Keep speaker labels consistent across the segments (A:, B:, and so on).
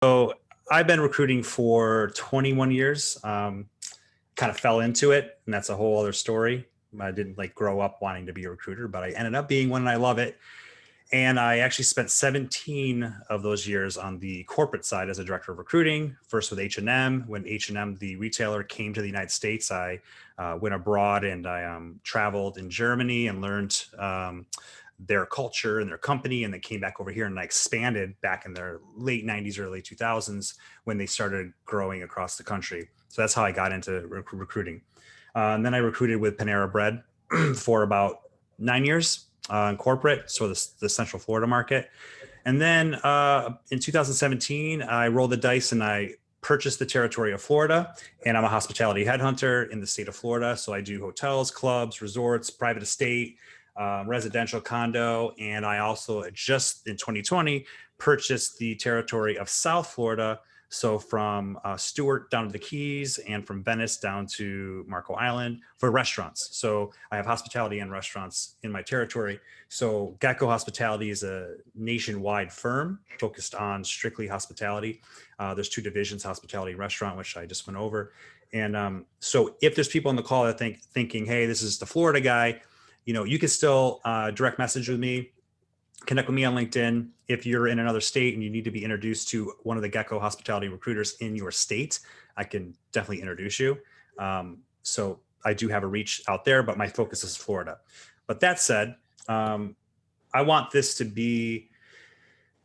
A: So I've been recruiting for 21 years. Kind of fell into it, and that's a whole other story. I didn't like grow up wanting to be a recruiter, but I ended up being one, and I love it. And I actually spent 17 of those years on the corporate side as a director of recruiting. First with H&M. When H&M, the retailer, came to the United States, I went abroad and I traveled in Germany and learned their culture and their company, and then came back over here and I expanded back in their late 90s, early 2000s when they started growing across the country. So that's how I got into recruiting. And then I recruited with Panera Bread for about 9 years in corporate, so the Central Florida market. And then in 2017, I rolled the dice and I purchased the territory of Florida. And I'm a hospitality headhunter in the state of Florida. So I do hotels, clubs, resorts, private estate, residential condo. And I also just in 2020 purchased the territory of South Florida. So from Stewart down to the Keys and from Venice down to Marco Island for restaurants. So I have hospitality and restaurants in my territory. So Gecko Hospitality is a nationwide firm focused on strictly hospitality. There's two divisions, hospitality and restaurant, which I just went over. And so if there's people on the call that thinking, hey, this is the Florida guy, you can still direct message with me, connect with me on LinkedIn. If you're in another state and you need to be introduced to one of the Gecko hospitality recruiters in your state, I can definitely introduce you. So I do have a reach out there, but my focus is Florida. But that said, I want this to be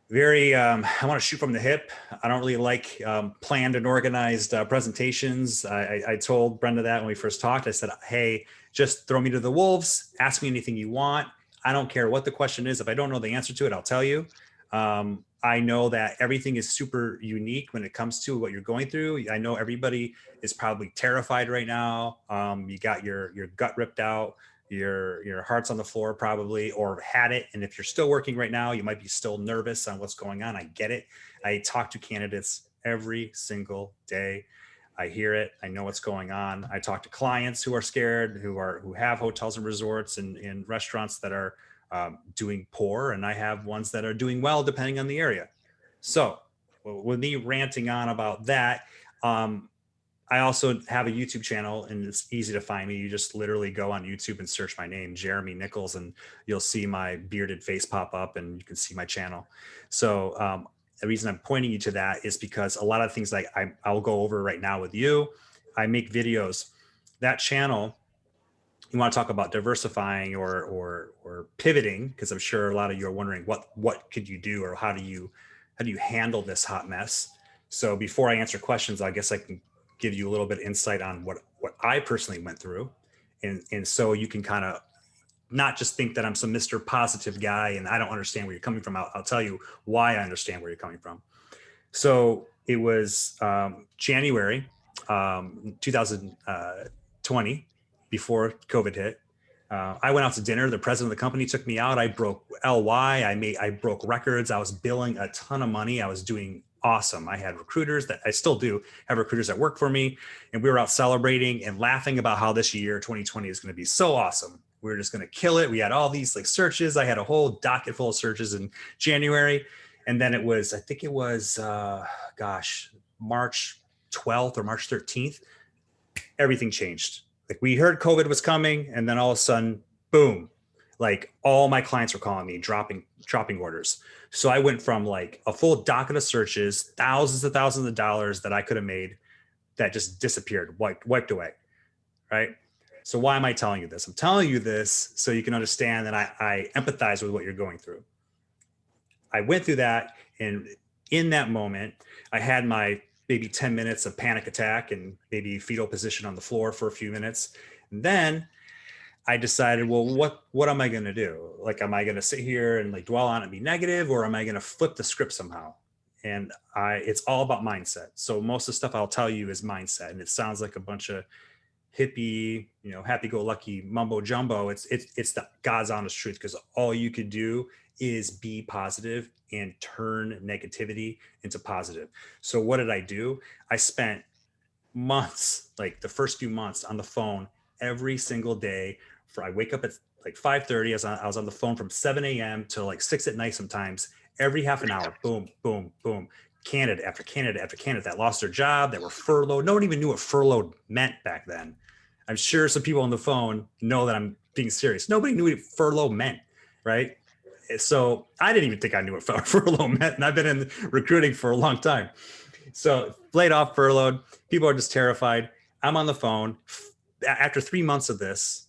A: very, I want to shoot from the hip. I don't really like planned and organized presentations. I told Brenda that when we first talked. I said, hey, just throw me to the wolves, ask me anything you want. I don't care what the question is. If I don't know the answer to it, I'll tell you. I know that everything is super unique when it comes to what you're going through. I know everybody is probably terrified right now. You got your gut ripped out, your heart's on the floor probably, or had it. And if you're still working right now, you might be still nervous on what's going on. I get it. I talk to candidates every single day. I hear it. I know what's going on. I talk to clients who are scared, who have hotels and resorts and restaurants that are doing poor, and I have ones that are doing well depending on the area. So with me ranting on about that, I also have a YouTube channel, and it's easy to find me. You just literally go on YouTube and search my name, Jeremy Nichols, and you'll see my bearded face pop up and you can see my channel. So the reason I'm pointing you to that is because a lot of things like I'll go over right now with you. I make videos. That channel, you want to talk about diversifying or pivoting, because I'm sure a lot of you are wondering what could you do, or how do you handle this hot mess. So before I answer questions, I guess I can give you a little bit of insight on what I personally went through, and so you can kind of not just think that I'm some Mr. Positive guy and I don't understand where you're coming from. I'll tell you why I understand where you're coming from. So it was January 2020, before COVID hit. I went out to dinner. The president of the company took me out. I broke LY. I broke records. I was billing a ton of money. I was doing awesome. I had recruiters that I still do have recruiters that work for me. And we were out celebrating and laughing about how this year, 2020, is going to be so awesome. We were just going to kill it. We had all these like searches. I had a whole docket full of searches in January. And then it was, I think it was, March 12th or March 13th, everything changed. Like we heard COVID was coming, and then all of a sudden, boom, like all my clients were calling me, dropping orders. So I went from like a full docket of searches, thousands of dollars that I could have made, that just disappeared, wiped away, right? So why am I telling you this? I'm telling you this so you can understand that I empathize with what you're going through. I went through that, and in that moment, I had my maybe 10 minutes of panic attack and maybe fetal position on the floor for a few minutes. And then I decided, well, what am I going to do? Like, am I going to sit here and like dwell on it and be negative, or am I going to flip the script somehow? And it's all about mindset. So most of the stuff I'll tell you is mindset, and it sounds like a bunch of hippie, happy-go-lucky mumbo jumbo. It's the God's honest truth, because all you could do is be positive and turn negativity into positive. So what did I do? I spent months, like the first few months, on the phone every single day. I wake up at like 5:30. I was on the phone from 7 a.m. to like 6 at night sometimes, every half an hour. Boom, boom, boom. candidate after candidate after candidate that lost their job, that were furloughed. No one even knew what furloughed meant back then. I'm sure some people on the phone know that I'm being serious. Nobody knew what furlough meant, right? So I didn't even think I knew what furlough meant, and I've been in recruiting for a long time. So laid off, furloughed, people are just terrified. I'm on the phone. After 3 months of this,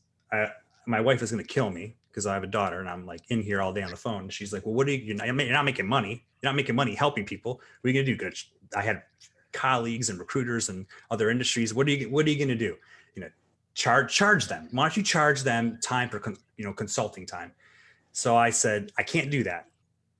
A: my wife is going to kill me because I have a daughter, and I'm like in here all day on the phone. She's like, well, what are you're not making money. You're not making money helping people. What are you going to do? Good. I had colleagues and recruiters and other industries. What are you going to do? Charge them. Why don't you charge them time for, consulting time? So I said, I can't do that.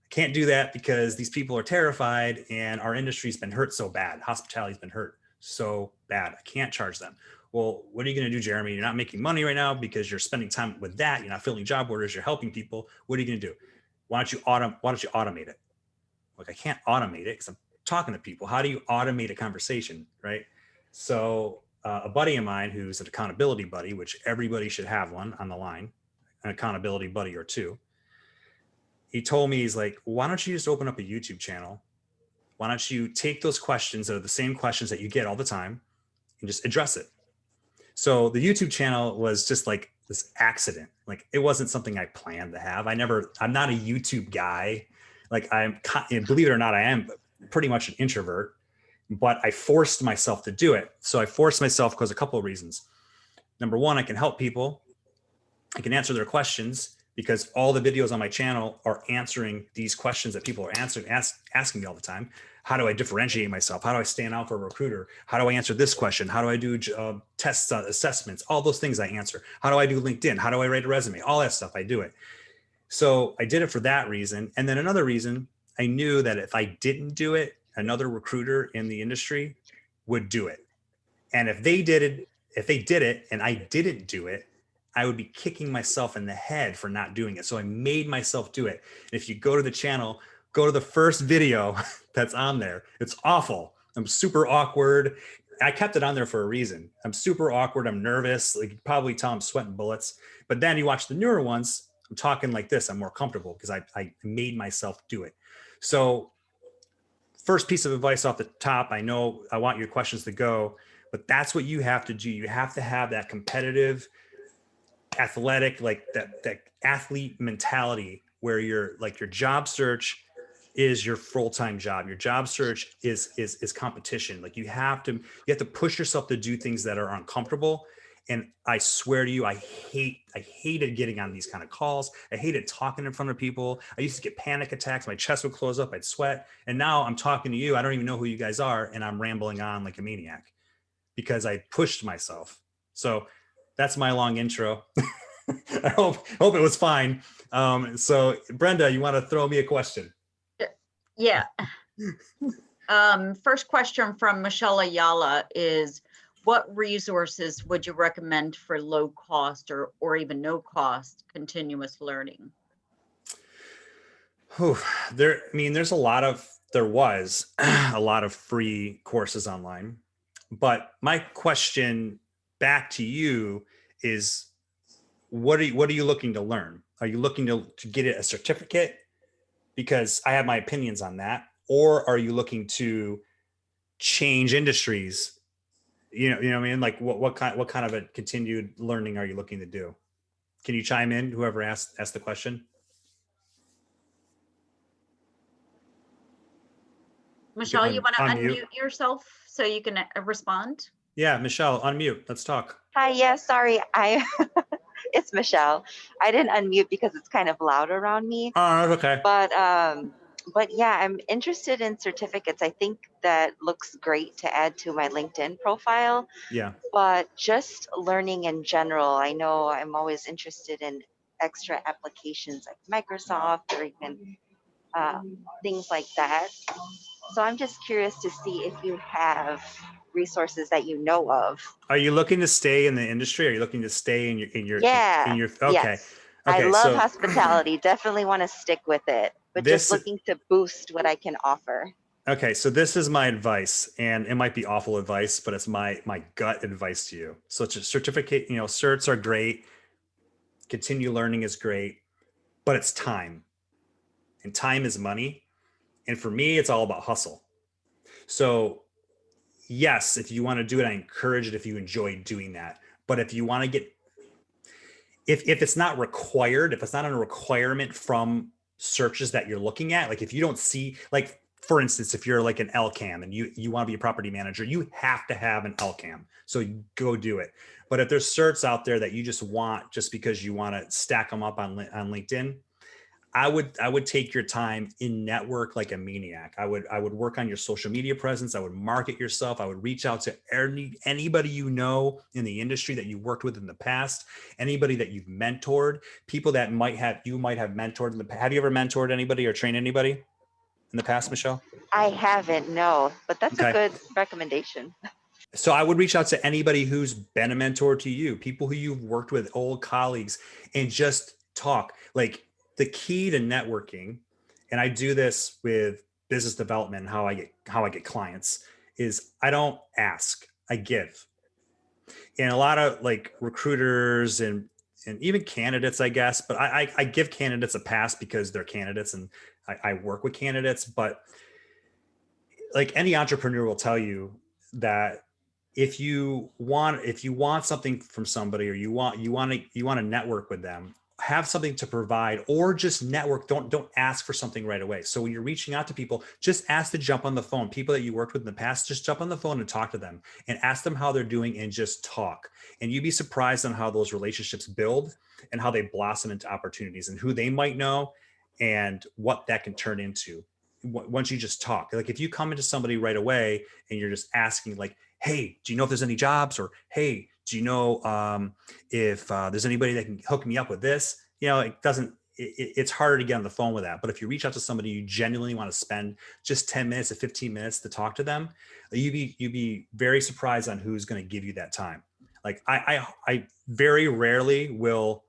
A: I can't do that because these people are terrified and our industry's been hurt so bad. Hospitality's been hurt so bad. I can't charge them. Well, what are you going to do, Jeremy? You're not making money right now because you're spending time with that. You're not filling job orders. You're helping people. What are you going to do? Why don't you automate it? Like, I can't automate it because I'm talking to people. How do you automate a conversation, right? So a buddy of mine who's an accountability buddy, which everybody should have one on the line, an accountability buddy or two. He told me, he's like, why don't you just open up a YouTube channel? Why don't you take those questions that are the same questions that you get all the time and just address it? So the YouTube channel was just like this accident. Like, it wasn't something I planned to have. I'm not a YouTube guy. Like, believe it or not, I am pretty much an introvert, but I forced myself to do it. So I forced myself because a couple of reasons. Number one, I can help people. I can answer their questions because all the videos on my channel are answering these questions that people are asking me all the time. How do I differentiate myself? How do I stand out for a recruiter? How do I answer this question? How do I do tests, assessments? All those things I answer. How do I do LinkedIn? How do I write a resume? All that stuff, I do it. So I did it for that reason. And then another reason, I knew that if I didn't do it, another recruiter in the industry would do it. And if they did it and I didn't do it, I would be kicking myself in the head for not doing it. So I made myself do it. And if you go to the channel, go to the first video that's on there. It's awful. I'm super awkward. I kept it on there for a reason. I'm super awkward. I'm nervous. Like, you can probably tell I'm sweating bullets. But then you watch the newer ones, I'm talking like this. I'm more comfortable because I made myself do it. So first piece of advice off the top, I know I want your questions to go, but that's what you have to do. You have to have that competitive, athletic, like that athlete mentality where you're like, your job search is your full-time job. Your job search is competition. Like, you have to push yourself to do things that are uncomfortable. And I swear to you, I hated getting on these kind of calls. I hated talking in front of people. I used to get panic attacks. My chest would close up. I'd sweat. And now I'm talking to you. I don't even know who you guys are. And I'm rambling on like a maniac because I pushed myself. So that's my long intro. I hope it was fine. So Brenda, you want to throw me a question?
B: Yeah. First question from Michelle Ayala is, what resources would you recommend for low cost or even no cost continuous learning?
A: There was a lot of free courses online, but my question back to you is, what are you looking to learn? Are you looking to get a certificate? Because I have my opinions on that. Or are you looking to change industries? You know what I mean? Like, what kind of a continued learning are you looking to do? Can you chime in, whoever asked the question?
B: Michelle, you want to unmute yourself so you can respond?
A: Yeah, Michelle, unmute. Let's talk.
C: Hi, yeah, sorry. It's Michelle. I didn't unmute because it's kind of loud around me.
A: Oh, okay.
C: But yeah, I'm interested in certificates. I think that looks great to add to my LinkedIn profile.
A: Yeah.
C: But just learning in general, I know I'm always interested in extra applications like Microsoft or even things like that. So I'm just curious to see if you have resources that you know of.
A: Are you looking to stay in the industry? Are you looking to stay in your
C: okay.
A: Yes.
C: Okay, I love hospitality. Definitely want to stick with it, but just looking to boost what I can offer.
A: Okay, so this is my advice, and it might be awful advice, but it's my gut advice to you. So certificate, certs are great. Continue learning is great, but it's time, and time is money. And for me, it's all about hustle. So yes, if you want to do it, I encourage it if you enjoy doing that. But if you want to get, if it's not required, if it's not a requirement from searches that you're looking at, like if you don't see, like for instance, if you're like an LCAM and you want to be a property manager, you have to have an LCAM. So you go do it. But if there's certs out there that you just want just because you want to stack them up on LinkedIn, I would take your time in network like a maniac. I would work on your social media presence. I would market yourself. I would reach out to anybody you know in the industry that you worked with in the past, anybody that you've mentored, people that you might have mentored in the past. Have you ever mentored anybody or trained anybody in the past, Michelle?
C: I haven't, no, but that's a
A: Okay.
C: good recommendation.
A: So I would reach out to anybody who's been a mentor to you, people who you've worked with, old colleagues, and just talk. Like the key to networking, and I do this with business development, and how I get clients, is I don't ask, I give. And a lot of like recruiters and even candidates, I guess, but I give candidates a pass because they're candidates and I work with candidates. But like any entrepreneur will tell you that if you want something from somebody, or you want to network with them, have something to provide, or just network. Don't ask for something right away. So when you're reaching out to people, just ask to jump on the phone. People that you worked with in the past, just jump on the phone and talk to them and ask them how they're doing and just talk. And you'd be surprised on how those relationships build and how they blossom into opportunities and who they might know and what that can turn into once you just talk. Like if you come into somebody right away and you're just asking like, hey, do you know if there's any jobs? Or, hey, do you know if there's anybody that can hook me up with this? It's harder to get on the phone with that. But if you reach out to somebody you genuinely want to spend just 10 minutes to 15 minutes to talk to them, you'd be very surprised on who's going to give you that time. Like I very rarely will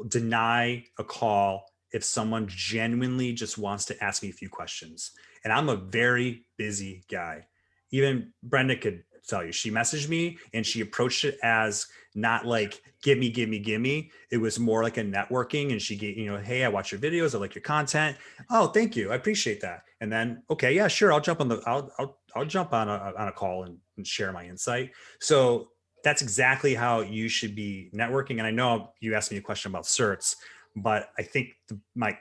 A: deny a call if someone genuinely just wants to ask me a few questions. And I'm a very busy guy. Even Brenda could tell you, she messaged me and she approached it as not like, give me, give me, give me. It was more like a networking. And she gave, hey, I watch your videos. I like your content. Oh, thank you. I appreciate that. And then, okay, yeah, sure. I'll jump on I'll jump on a call and share my insight. So that's exactly how you should be networking. And I know you asked me a question about certs, but I think my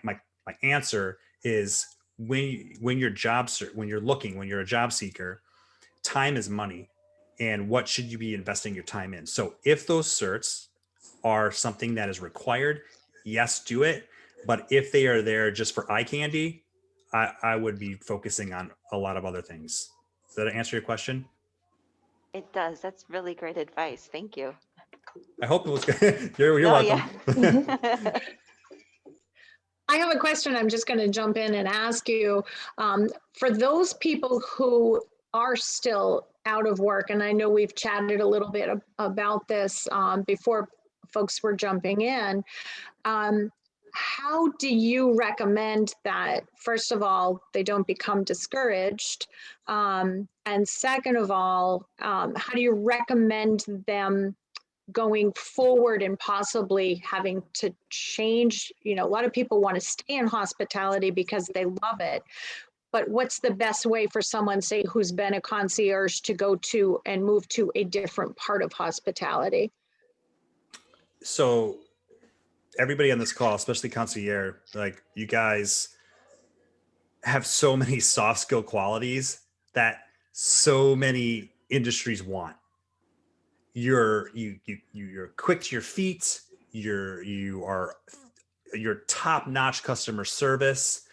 A: answer is when you're when you're a job seeker, time is money. And what should you be investing your time in? So if those certs are something that is required, yes, do it. But if they are there just for eye candy, I would be focusing on a lot of other things. Does that answer your question?
C: It does. That's really great advice. Thank you.
A: I hope it was good. You're
C: Oh,
A: welcome.
C: yeah.
D: I have a question. I'm just going to jump in and ask you, for those people who are still out of work, and I know we've chatted a little bit about this before folks were jumping in, how do you recommend that, first of all, they don't become discouraged? And second of all, how do you recommend them going forward and possibly having to change? A lot of people want to stay in hospitality because they love it, but what's the best way for someone, say, who's been a concierge to go to and move to a different part of hospitality?
A: So everybody on this call, especially concierge, like you guys have so many soft skill qualities that so many industries want. You're quick to your feet. You're top-notch customer service.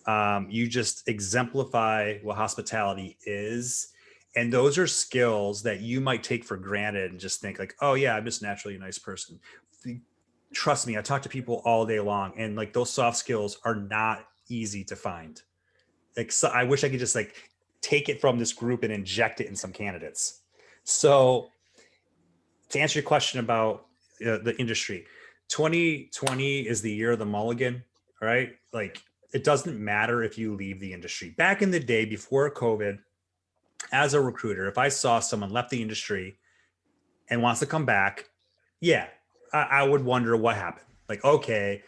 A: You just exemplify what hospitality is. And those are skills that you might take for granted and just think like, oh yeah, I'm just naturally a nice person. Trust me, I talk to people all day long, and like those soft skills are not easy to find. Like, so I wish I could just like take it from this group and inject it in some candidates. So to answer your question about the industry, 2020 is the year of the mulligan, right? Like it doesn't matter if you leave the industry. Back in the day before COVID, as a recruiter, if I saw someone left the industry and wants to come back, yeah, I would wonder what happened. Like, okay,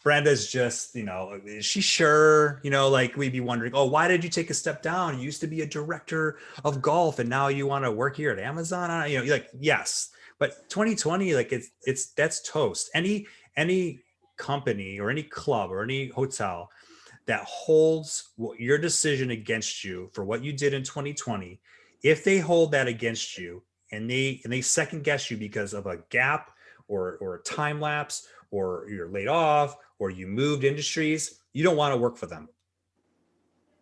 A: Brenda's just, is she sure? Like we'd be wondering, oh, why did you take a step down? You used to be a director of golf and now you want to work here at Amazon. You're like, yes, but 2020, like that's toast. Any company or any club or any hotel that holds your decision against you for what you did in 2020, if they hold that against you and they second guess you because of a gap or a time lapse, or you're laid off, or you moved industries, you don't want to work for them.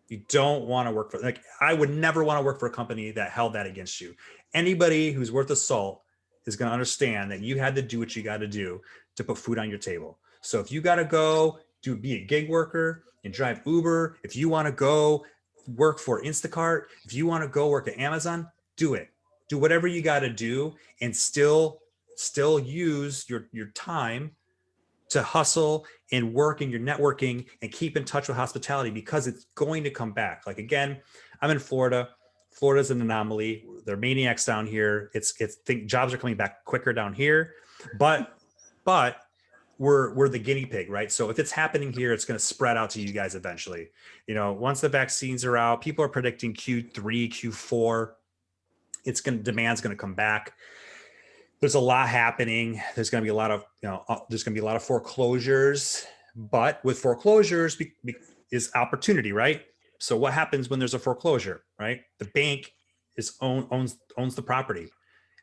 A: You don't want to work for, like, I would never want to work for a company that held that against you. Anybody who's worth a salt is going to understand that you had to do what you got to do to put food on your table. So if you got to go be a gig worker and drive Uber, if you want to go work for Instacart, if you want to go work at Amazon, do it. Do whatever you got to do and still use your time to hustle and work in your networking and keep in touch with hospitality, because it's going to come back. Like, again, I'm in Florida. Florida's an anomaly. They're maniacs down here. Jobs are coming back quicker down here, but we're the guinea pig, right? So if it's happening here, it's going to spread out to you guys eventually. Once the vaccines are out, people are predicting Q3, Q4. Demand's going to come back. There's a lot happening. There's going to be a lot of foreclosures, but with foreclosures is opportunity, right? So what happens when there's a foreclosure, right? The bank owns the property.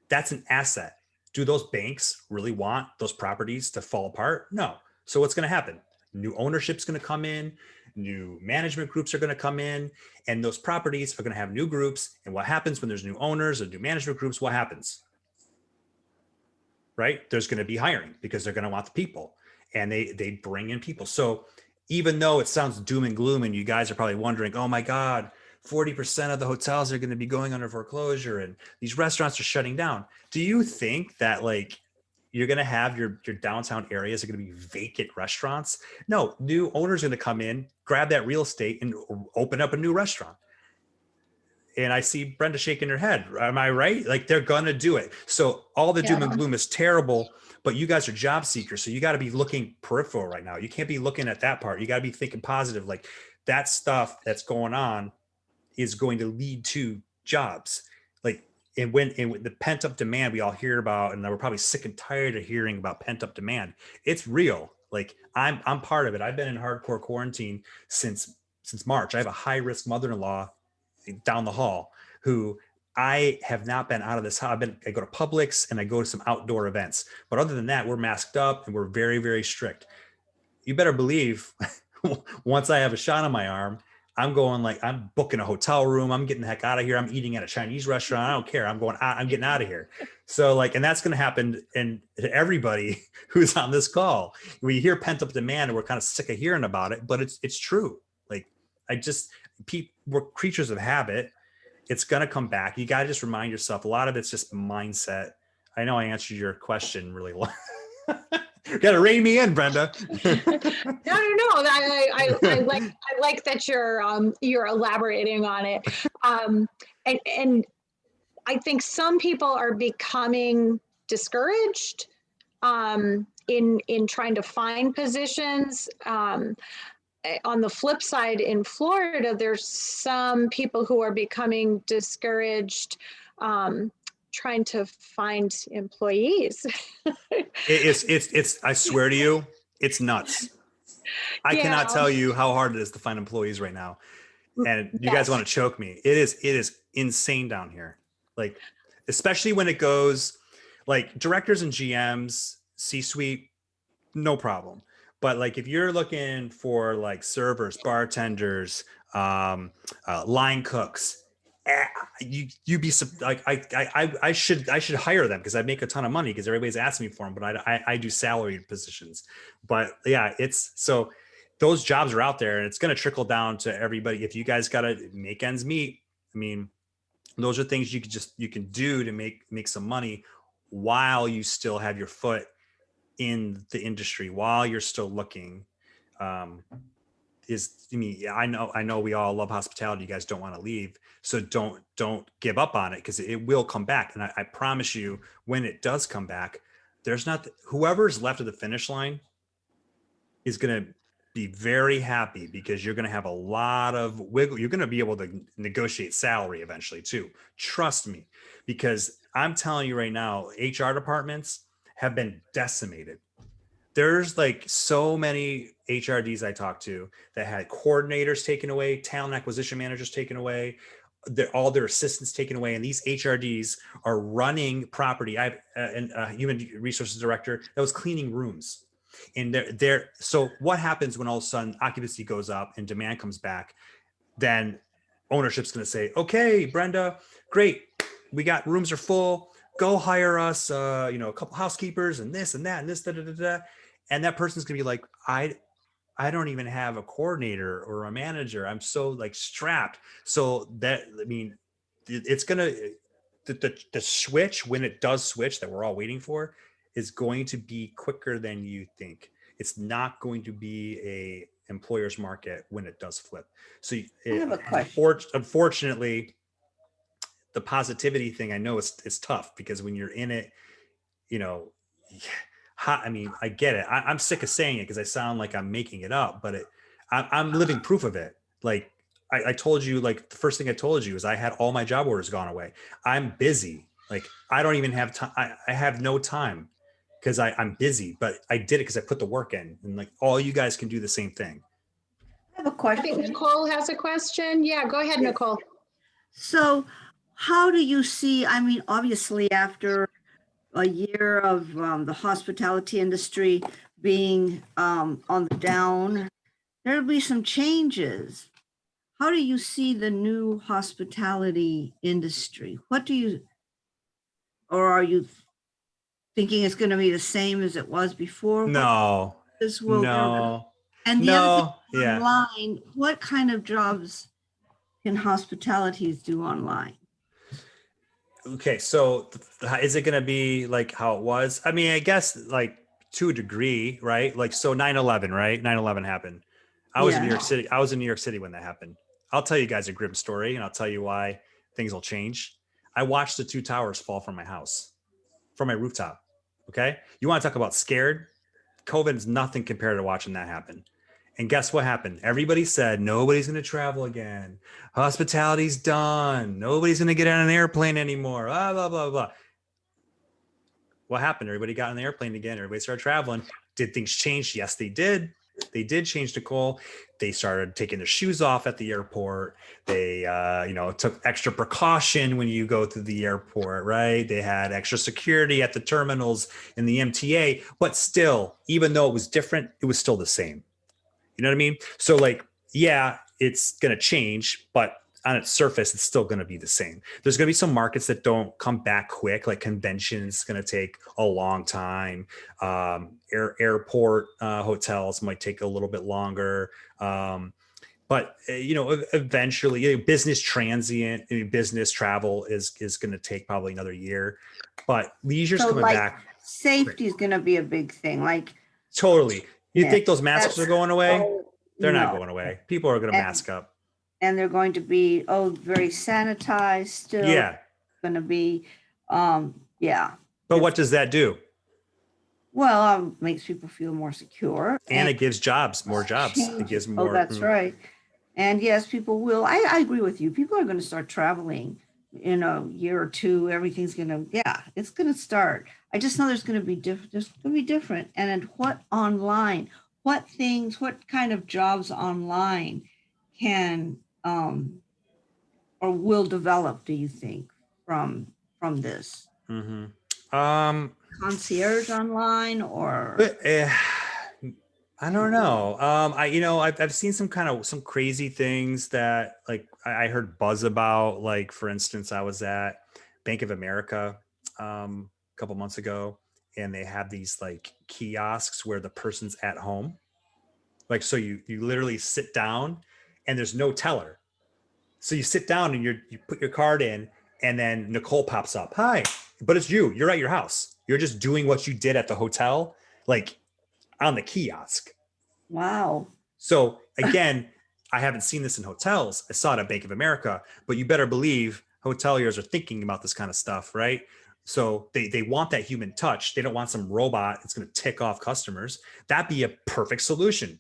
A: That's an asset. Do those banks really want those properties to fall apart? No. So what's going to happen? New ownership's going to come in, new management groups are going to come in, and those properties are going to have new groups. And what happens when there's new owners or new management groups? What happens? Right? There's going to be hiring because they're going to want the people, and they bring in people. So even though it sounds doom and gloom, and you guys are probably wondering, oh my God, 40% of the hotels are going to be going under foreclosure and these restaurants are shutting down. Do you think that, like, you're going to have your downtown areas are going to be vacant restaurants? No, new owners are going to come in, grab that real estate and open up a new restaurant. And I see Brenda shaking her head. Am I right? Like, they're going to do it. So all the doom and gloom is terrible, but you guys are job seekers. So you got to be looking peripheral right now. You can't be looking at that part. You got to be thinking positive. Like, that stuff that's going on is going to lead to jobs. Like, and when the pent up demand we all hear about, and we're probably sick and tired of hearing about pent up demand. It's real. Like, I'm part of it. I've been in hardcore quarantine since March. I have a high risk mother-in-law down the hall who I have not been out of this house. I go to Publix and I go to some outdoor events, but other than that, we're masked up and we're very, very strict. You better believe once I have a shot on my arm, I'm booking a hotel room. I'm getting the heck out of here. I'm eating at a Chinese restaurant. I don't care. I'm getting out of here. So, like, and that's going to happen to everybody who's on this call. We hear pent up demand and we're kind of sick of hearing about it, but it's true. Like, we're creatures of habit. It's going to come back. You got to just remind yourself. A lot of it's just mindset. I know I answered your question really well. Got to rein me in, Brenda.
D: No. I like that you're elaborating on it. And I think some people are becoming discouraged in trying to find positions. On the flip side, in Florida, there's some people who are becoming discouraged trying to find employees.
A: It's I swear to you, it's nuts. I cannot tell you how hard it is to find employees right now. And you guys want to choke me. It is insane down here. Like, especially when it goes like directors and GMs, C-suite, no problem. But like, if you're looking for like servers, bartenders, line cooks, you'd be like, I should hire them because I make a ton of money because everybody's asking me for them. But I do salaried positions. But yeah, so those jobs are out there and it's going to trickle down to everybody. If you guys got to make ends meet, I mean, those are things you can do to make some money while you still have your foot in the industry, while you're still looking. I know we all love hospitality. You guys don't want to leave. So don't give up on it because it will come back. And I promise you, when it does come back, whoever's left at the finish line is going to be very happy because you're going to have a lot of wiggle. You're going to be able to negotiate salary eventually too. Trust me, because I'm telling you right now, HR departments have been decimated. There's like so many HRDs I talked to that had coordinators taken away, talent acquisition managers taken away, all their assistants taken away, and these HRDs are running property. I have a human resources director that was cleaning rooms, and they're so what happens when all of a sudden occupancy goes up and demand comes back? Then ownership's going to say, "Okay, Brenda, great, we got rooms are full. Go hire us, a couple housekeepers and this and that and this da da da da." And that person's going to be like, I don't even have a coordinator or a manager. I'm so like strapped. So that, I mean, it's going to, the switch, when it does switch that we're all waiting for, is going to be quicker than you think. It's not going to be a employer's market when it does flip. So
E: I have a question.
A: unfortunately, the positivity thing, I know it's tough because when you're in it, you know, I mean, I get it. I'm sick of saying it because I sound like I'm making it up, but I'm living proof of it. Like I told you, like the first thing I told you is I had all my job orders gone away. I'm busy. Like I don't even have time. I have no time because I'm busy, but I did it because I put the work in, and like all you guys can do the same thing.
E: I have a
D: I think
E: question.
D: Nicole has a question. Yeah, go ahead,
E: Yes.
D: Nicole.
E: So how do you see, I mean, obviously after a year of the hospitality industry being on the down, there'll be some changes. How do you see the new hospitality industry? Or are you thinking it's going to be the same as it was before? What
A: No,
E: this will,
A: no,
E: and the other
A: no.
E: thing
A: Yeah.
E: online, what kind of jobs can hospitalities do online?
A: Okay, so is it going to be like how it was? I mean, I guess like to a degree, right? Like so 9/11, right? 9/11 happened. I was in New
E: Yeah.
A: York City. I was in New York City when that happened. I'll tell you guys a grim story and I'll tell you why things will change. I watched the two towers fall from my house, from my rooftop. Okay? You want to talk about scared? COVID is nothing compared to watching that happen. And guess what happened? Everybody said nobody's going to travel again. Hospitality's done. Nobody's going to get on an airplane anymore. Blah, blah, blah, blah. What happened? Everybody got on the airplane again. Everybody started traveling. Did things change? Yes, they did. They did change, Nicole. They started taking their shoes off at the airport. They, took extra precaution when you go through the airport, right? They had extra security at the terminals in the MTA. But still, even though it was different, it was still the same. You know what I mean? So like, yeah, it's going to change, but on its surface, it's still going to be the same. There's going to be some markets that don't come back quick, like conventions going to take a long time. Airport hotels might take a little bit longer. But eventually, business transient, business travel is going to take probably another year. But leisure's
E: So
A: coming
E: like
A: back.
E: safety is going to be a big thing. Like,
A: Totally. You
E: Yeah,
A: think those masks are going away? They're not
E: no.
A: going away. People are going to
E: And-
A: mask up.
E: And they're going to be, very sanitized still.
A: Yeah.
E: Going to be, yeah.
A: But what does that do?
E: Well, makes people feel more secure.
A: And it gives jobs, more jobs. It gives more.
E: Oh, that's right. And yes, people will. I agree with you. People are going to start traveling in a year or two. Everything's going to, it's going to start. I just know there's going to be different. There's going to be different. And then what online, what kind of jobs online can or will develop, do you think, from this?
A: Mm-hmm.
E: Concierge online or?
A: I don't know. I've seen some crazy things that like I heard buzz about. Like for instance, I was at Bank of America a couple months ago, and they have these like kiosks where the person's at home. Like so, you literally sit down, and there's no teller. So you sit down and you put your card in, and then Nicole pops up. Hi, but it's you. You're at your house. You're just doing what you did at the hotel, like on the kiosk.
E: Wow.
A: So again, I haven't seen this in hotels. I saw it at Bank of America, but you better believe hoteliers are thinking about this kind of stuff, right? So they want that human touch. They don't want some robot that's going to tick off customers. That'd be a perfect solution.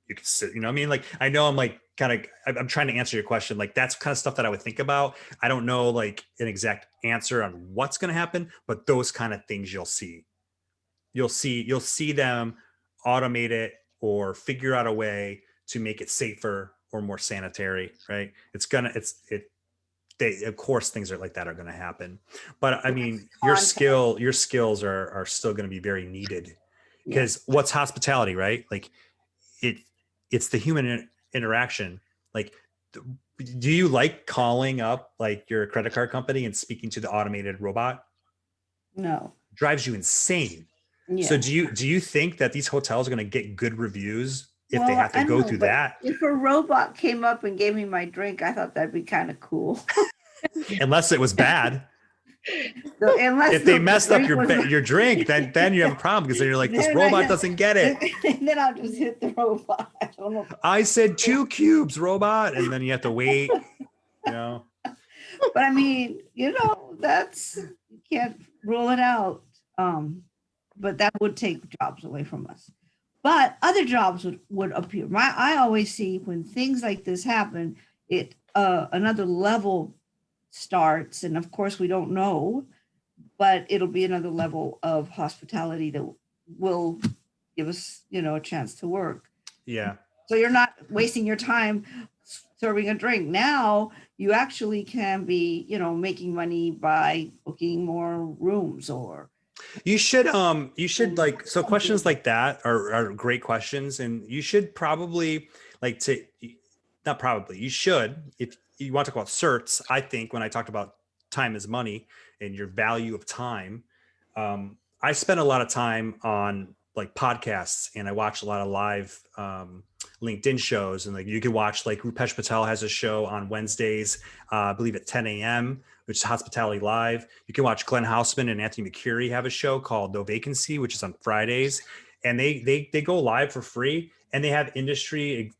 A: You can sit, I mean, like, I know I'm like I'm trying to answer your question. Like, that's kind of stuff that I would think about. I don't know like an exact answer on what's going to happen, but those kind of things you'll see. You'll see them automate it or figure out a way to make it safer or more sanitary, right? Of course things are like that are going to happen, but I mean, your skills are still going to be very needed, because what's hospitality, right? Like it's the human interaction. Like, do you like calling up like your credit card company and speaking to the automated robot?
E: No.
A: Drives you insane.
E: Yeah.
A: So do you think that these hotels are going to get good reviews if they
E: Well,
A: have to
E: I
A: go
E: know,
A: through
E: but
A: that?
E: If a robot came up and gave me my drink, I thought that'd be kind of cool.
A: Unless it was bad.
E: So unless
A: If they
E: the
A: messed up
E: drink was-
A: your drink, then you have a problem, because then you're like, this
E: Then
A: robot doesn't get it.
E: And then I'll just hit the robot. I don't know.
A: I said 2 cubes, robot, and then you have to wait. You know.
E: But I mean, you can't rule it out. But that would take jobs away from us. But other jobs would appear. I always see when things like this happen, another level starts, and of course we don't know, but it'll be another level of hospitality that will give us, a chance to work.
A: Yeah.
E: So you're not wasting your time serving a drink. Now you actually can be, making money by booking more rooms or.
A: You should like, so questions like that are great questions, and you should probably you should, if you want to talk about certs, I think when I talked about time is money and your value of time, I spend a lot of time on like podcasts, and I watch a lot of live LinkedIn shows, and like you can watch, like Rupesh Patel has a show on Wednesdays, I believe at 10 a.m., which is Hospitality Live. You can watch Glenn Hausman and Anthony McCurry have a show called No Vacancy, which is on Fridays, and they go live for free, and they have industry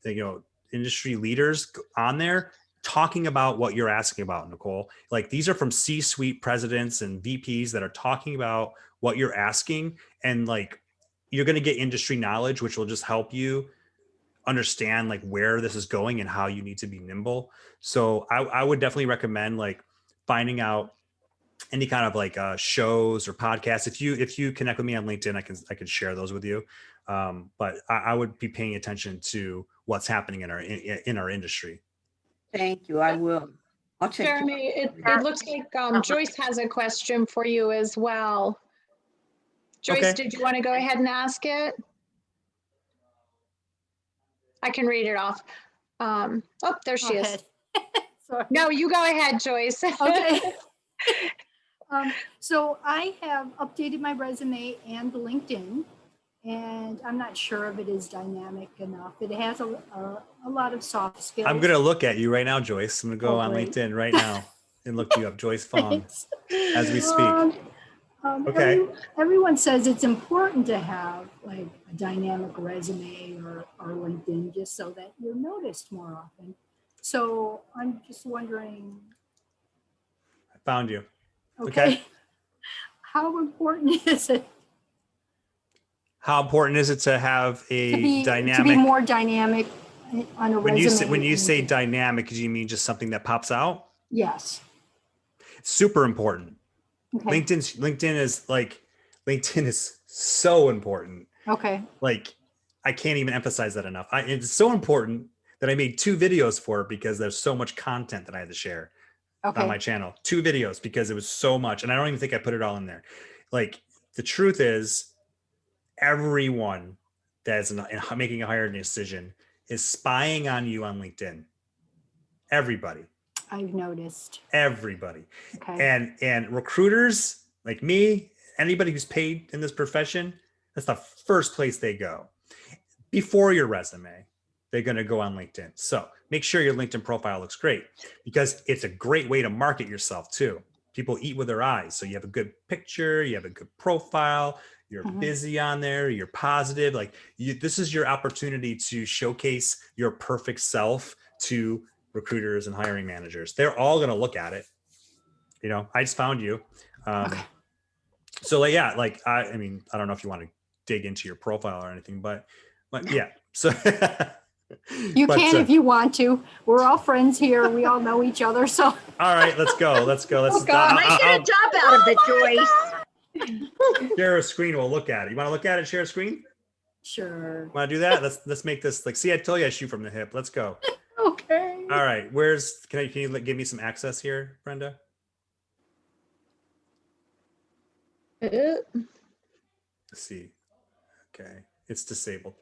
A: leaders on there talking about what you're asking about, Nicole. Like, these are from C-suite presidents and VPs that are talking about what you're asking, and like you're going to get industry knowledge, which will just help you understand like where this is going and how you need to be nimble. So I would definitely recommend like finding out any kind of like shows or podcasts. If you connect with me on LinkedIn, I can share those with you. But I would be paying attention to what's happening in our industry.
E: Thank you. I will. I'll check.
D: Jeremy, it looks like Joyce has a question for you as well. Joyce,
A: Okay.
D: did you want to go ahead and ask it? I can read it off. Oh, there she is.
F: Sorry.
D: No, you go ahead, Joyce.
F: Okay. So I have updated my resume and LinkedIn, and I'm not sure if it is dynamic enough. It has a lot of soft skills.
A: I'm going to look at you right now, Joyce. I'm going to go on
F: great.
A: LinkedIn right now and look you up, Joyce Fong,
F: Thanks.
A: as we speak. Okay.
F: Everyone says it's important to have like a dynamic resume or LinkedIn, just so that you're noticed more often. So I'm just wondering.
A: I found you.
F: Okay. How important is it
A: How important is it to have a dynamic?
F: to be more dynamic on a resume?
A: When you say dynamic, do you mean just something that pops out?
F: Yes.
A: It's super important.
F: Okay.
A: LinkedIn is so important.
F: Okay.
A: Like, I can't even emphasize that enough. It's so important that I made 2 videos for it, because there's so much content that I had to share on my channel. 2 videos, because it was so much. And I don't even think I put it all in there. Like, the truth is, everyone that's making a hiring decision is spying on you on LinkedIn. Everybody.
F: I've noticed.
A: Everybody.
F: Okay.
A: And recruiters like me, anybody who's paid in this profession, that's the first place they go. Before your resume, they're going to go on LinkedIn. So make sure your LinkedIn profile looks great, because it's a great way to market yourself too. People eat with their eyes. So you have a good picture, you have a good profile, you're busy on there, you're positive. Like, this is your opportunity to showcase your perfect self to recruiters and hiring managers. They're all going to look at it. I just found you. So like, yeah, like, I mean, I don't know if you want to dig into your profile or anything, but yeah. So
F: You
A: but,
F: can if you want to. We're all friends here. We all know each other. So
A: all right, let's go. Let's go. Let's
F: Oh, God.
B: Might get a job out of it, Joyce.
A: share a screen. We'll look at it. You want to look at it? Share a screen?
F: sure.
A: Want to do that? Let's make this like, see, I told you I shoot from the hip. Let's go.
F: Okay.
A: All right. Can you like, give me some access here, Brenda? Let's see. Okay. It's disabled.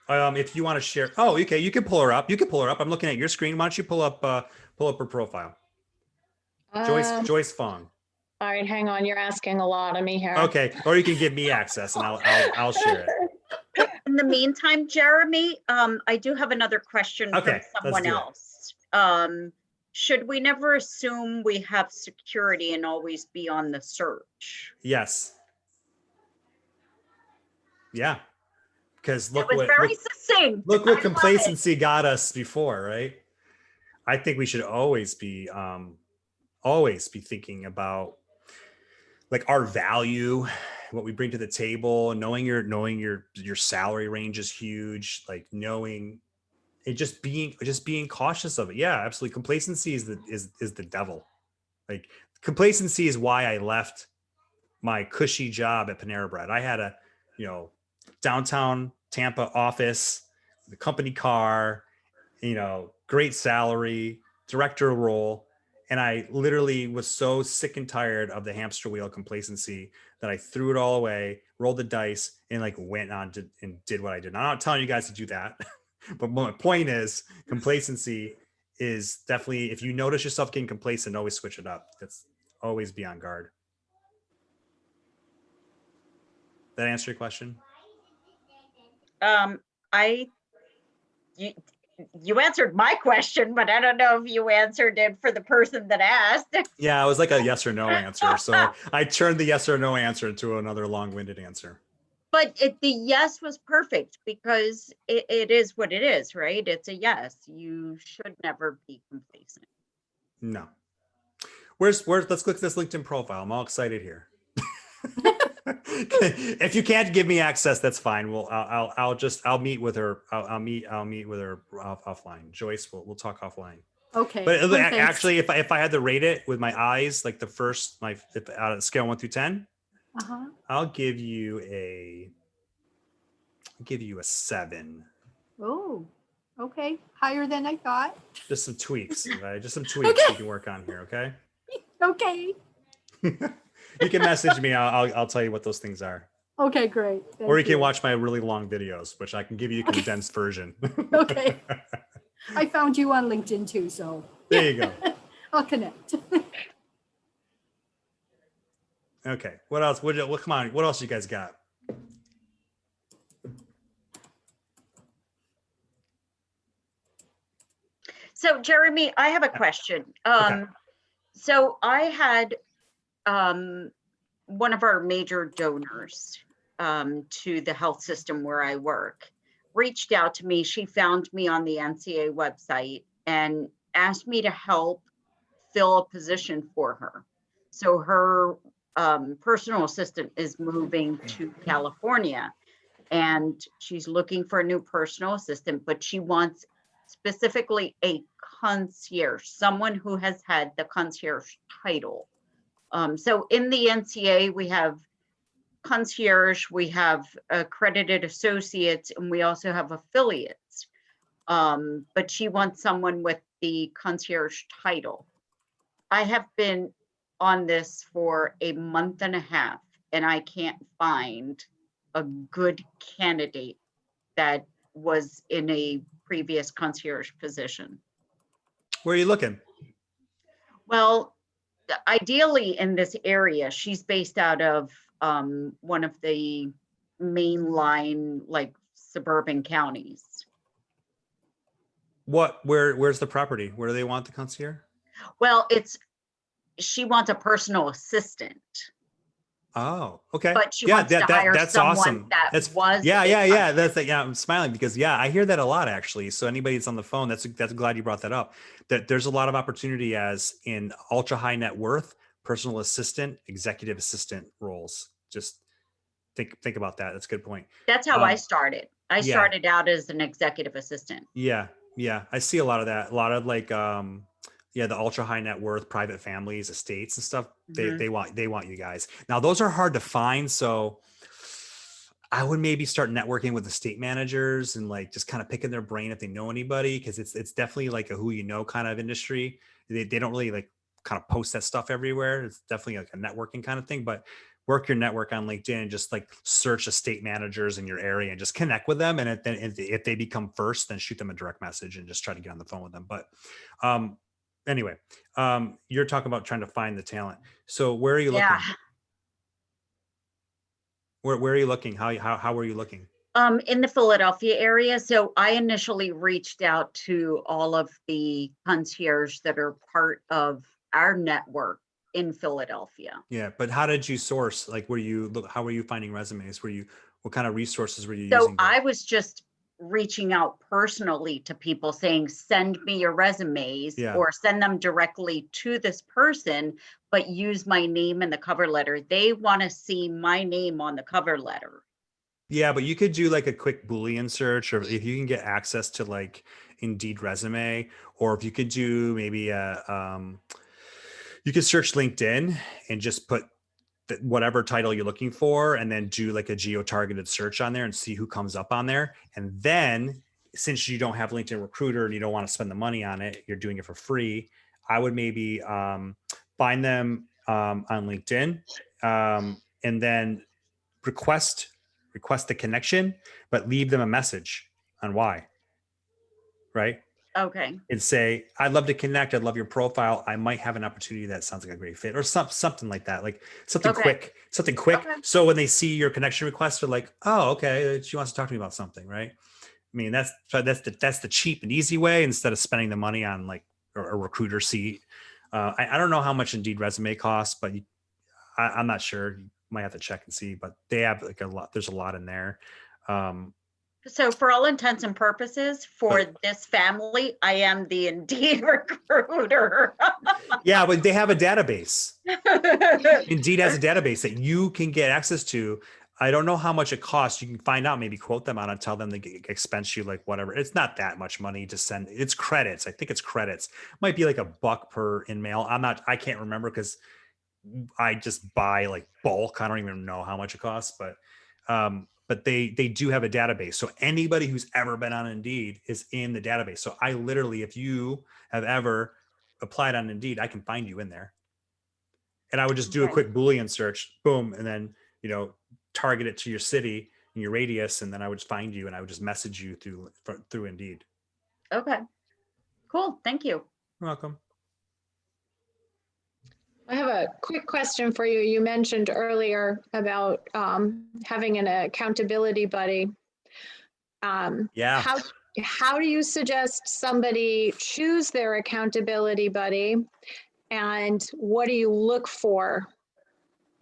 A: If you want to share, oh, okay. You can pull her up. You can pull her up. I'm looking at your screen. Why don't you pull up her profile? Joyce Fong.
D: All right, hang on. You're asking a lot of me here.
A: Okay. Or you can give me access and I'll share it.
B: In the meantime, Jeremy, I do have another question
A: Okay,
B: from
A: let's
B: someone
A: do it.
B: else. Should we never assume we have security and always be on the search?
A: Yes. Yeah. Because
B: It
A: look
B: was
A: what
B: very succinct.
A: look
B: I
A: what
B: love
A: complacency got us before, right? I think we should always be thinking about like our value, what we bring to the table, knowing your salary range is huge, like knowing and just being cautious of it. Yeah, absolutely. Complacency is the devil. Like complacency is why I left my cushy job at Panera Bread. I had a, downtown Tampa office, the company car, great salary, director role. And I literally was so sick and tired of the hamster wheel complacency that I threw it all away, rolled the dice, and like went on and did what I did. Now, I'm not telling you guys to do that, but my point is complacency is definitely, if you notice yourself getting complacent, always switch it up. That's always be on guard. That answer your question?
B: You answered my question, but I don't know if you answered it for the person that asked.
A: Yeah, it was like a yes or no answer. So I turned the yes or no answer into another long-winded answer.
B: But the yes was perfect because it is what it is, right? It's a yes. You should never be complacent.
A: No. Let's click this LinkedIn profile. I'm all excited here. If you can't give me access, that's fine. I'll meet with her. I'll meet with her offline. Joyce, we'll talk offline.
F: Okay.
A: But
F: Well, thanks.
A: actually, if I had to rate it with my eyes, like out of the scale 1 through 10,
F: Uh-huh.
A: I'll give you a 7.
F: Oh, okay. Higher than I thought.
A: Just some tweaks, right? Just some tweaks
F: Okay.
A: we can work on here. Okay.
F: Okay.
A: You can message me. I'll tell you what those things are.
F: Okay, great.
A: Or you
F: Thank
A: can watch my really long videos, which I can give you a condensed version.
F: Okay. I found you on LinkedIn too, so
A: There you go.
F: I'll connect.
A: Okay. What else? Come on. What else you guys got?
B: So Jeremy, I have a question.
A: Okay.
B: So I had one of our major donors to the health system where I work reached out to me. She found me on the NCA website and asked me to help fill a position for her. So her personal assistant is moving to California and she's looking for a new personal assistant, but she wants specifically a concierge, someone who has had the concierge title. So in the NCA, we have concierge, we have accredited associates, and we also have affiliates. But she wants someone with the concierge title. I have been on this for a month and a half, and I can't find a good candidate that was in a previous concierge position.
A: Where are you looking?
B: Well, ideally in this area, she's based out of one of the mainline, like suburban counties.
A: Where's the property? Where do they want the concierge?
B: Well, she wants a personal assistant,
A: Oh, okay.
B: but she wants to hire
A: that's
B: someone
A: awesome.
B: that was.
A: Yeah.
B: a
A: Yeah, I'm smiling because I hear that a lot actually. So anybody that's on the phone, that's glad you brought that up. That there's a lot of opportunity as in ultra high net worth, personal assistant, executive assistant roles. just think about that. That's a good point.
B: That's how I started. I
A: yeah.
B: started out as an executive assistant.
A: Yeah. I see a lot of that. A lot of like, the ultra high net worth private families, estates and stuff.
B: Mhm.
A: They want you guys. Now those are hard to find. So I would maybe start networking with estate managers and like just kind of picking their brain if they know anybody, because it's definitely like a who you know kind of industry. They don't really like kind of post that stuff everywhere. It's definitely like a networking kind of thing, but work your network on LinkedIn and just like search estate managers in your area and just connect with them. And then if they become first, then shoot them a direct message and just try to get on the phone with them. But anyway, you're talking about trying to find the talent. So where are you looking?
B: Yeah.
A: Where are you looking? How are you looking?
B: In the Philadelphia area. So I initially reached out to all of the concierge that are part of our network in Philadelphia.
A: Yeah, but how did you source? Like, how were you finding resumes? What kind of resources were you
B: So
A: using?
B: I was just reaching out personally to people saying, send me your resumes
A: Yeah.
B: or send them directly to this person, but use my name in the cover letter. They want to see my name on the cover letter.
A: Yeah, but you could do like a quick Boolean search, or if you can get access to like Indeed resume, or if you could do maybe you could search LinkedIn and just put whatever title you're looking for, and then do like a geo-targeted search on there and see who comes up on there. And then since you don't have LinkedIn Recruiter and you don't want to spend the money on it, you're doing it for free. I would maybe find them on LinkedIn, and then request the connection, but leave them a message on why, right?
B: Okay.
A: And say, I'd love to connect. I'd love your profile. I might have an opportunity that sounds like a great fit, or something like that. Like something quick.
B: Okay.
A: So when they see your connection request, they're like, oh, okay, she wants to talk to me about something, right? I mean, that's the cheap and easy way, instead of spending the money on like a recruiter seat. I don't know how much Indeed resume costs, but I'm not sure. You might have to check and see, but they have like a lot. There's a lot in there.
B: So for all intents and purposes, for this family, I am the Indeed recruiter.
A: Yeah, but they have a database. Indeed has a database that you can get access to. I don't know how much it costs. You can find out, maybe quote them on and tell them to expense you like whatever. It's not that much money to send. It's credits. I think it's credits. Might be like $1 per in-mail. I can't remember because I just buy like bulk. I don't even know how much it costs, but they do have a database. So anybody who's ever been on Indeed is in the database. So I literally, if you have ever applied on Indeed, I can find you in there. And I would just do a quick Boolean search, boom, and then, target it to your city and your radius. And then I would just find you and I would just message you through Indeed.
B: Okay, cool. Thank you.
A: You're welcome.
D: I have a quick question for you. You mentioned earlier about having an accountability buddy.
A: Yeah.
D: How do you suggest somebody choose their accountability buddy, and what do you look for